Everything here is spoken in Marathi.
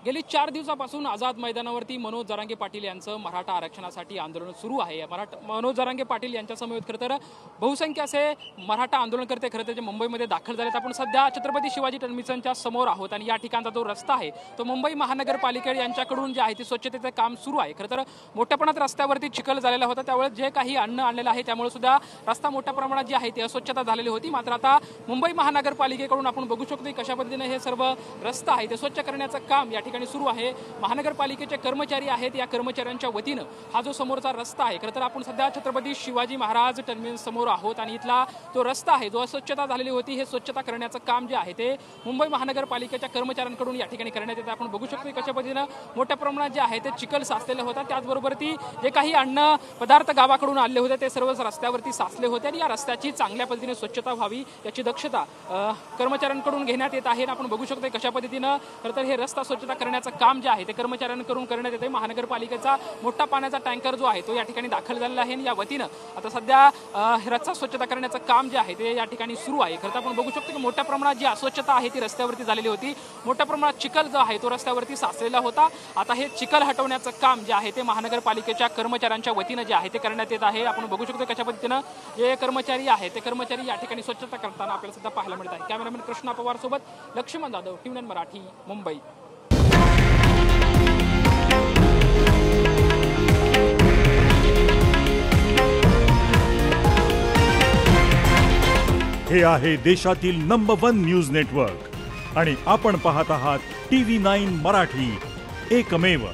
गेली 4 दिवसापासून आझाद मैदानावरती मनोज जरांगे पाटील यांचं मराठा आरक्षणासाठी आंदोलन सुरू आहे। मनोज जरांगे पाटील यांच्यासमवेत खरं तर बहुसंख्य असे मराठा आंदोलनकर्ते खरं तर जे मुंबईमध्ये दाखल झालेत। आपण सध्या छत्रपती शिवाजी टर्मिनसच्या समोर आहोत आणि या ठिकाणचा जो रस्ता आहे तो मुंबई महानगरपालिका यांच्याकडून जे आहे ते स्वच्छतेचं काम सुरू आहे। खरं तर मोठ्या प्रमाणात रस्त्यावरती चिखल झालेला होता, त्यामुळे जे काही अन्न आणलेलं आहे त्यामुळे सुद्धा रस्ता मोठ्या प्रमाणात जी आहे ती अस्वच्छता झालेली होती। मात्र आता मुंबई महानगरपालिकेकडून आपण बघू शकतो कशा पद्धतीने हे सर्व रस्ता आहे ते स्वच्छ करण्याचं काम या ठिकाणी सुरू आहे। महानगरपालिकेचे कर्मचारी आहेत, या कर्मचाऱ्यांच्या वतीनं हा जो समोरचा रस्ता आहे, खरं तर आपण सध्या छत्रपती शिवाजी महाराज टर्मिनस समोर आहोत आणि इथला जो रस्ता आहे जो अस्वच्छता झालेली होती हे स्वच्छता करण्याचं काम जे आहे ते मुंबई महानगरपालिकेच्या कर्मचाऱ्यांकडून या ठिकाणी करण्यात येतं। आपण बघू शकतो कशा पद्धतीनं मोठ्या प्रमाणात जे आहे ते चिखल साचलेलं होतं, त्याचबरोबर ती जे काही अन्न पदार्थ गावाकडून आणले होते ते सर्व रस्त्यावरती साचले होते आणि या रस्त्याची चांगल्या पद्धतीने स्वच्छता व्हावी याची दक्षता कर्मचाऱ्यांकडून घेण्यात येत आहे। आपण बघू शकतो कशा पद्धतीनं खरं तर हे रस्ता स्वच्छता करण्याचं काम जे आहे ते कर्मचाऱ्यांकडून करण्यात येते। महानगरपालिकेचा मोठा पाण्याचा टँकर जो आहे तो या ठिकाणी दाखल झालेला आहे आणि या वतीनं आता सध्या रस्ता स्वच्छता करण्याचं काम जे आहे ते या ठिकाणी सुरू आहे। खरं तर आपण बघू शकतो की मोठ्या प्रमाणात जी अस्वच्छता आहे ती रस्त्यावरती झालेली होती, मोठ्या प्रमाणात चिखल जो आहे तो रस्त्यावरती साचलेला होता। आता हे चिखल हटवण्याचं काम जे आहे ते महानगरपालिकेच्या कर्मचाऱ्यांच्या वतीनं जे आहे ते करण्यात येत आहे। आपण बघू शकतो कशा पद्धतीनं जे कर्मचारी आहेत ते कर्मचारी या ठिकाणी स्वच्छता करताना आपल्याला सुद्धा पाहायला मिळत आहे। कॅमेरामॅन कृष्णा पवार सोबत लक्ष्मण जाधव, TVNN मराठी, मुंबई। हे आहे देशातील नंबर 1 न्यूज नेटवर्क आणि आपण पाहत आहात TV9 मराठी, एकमेव।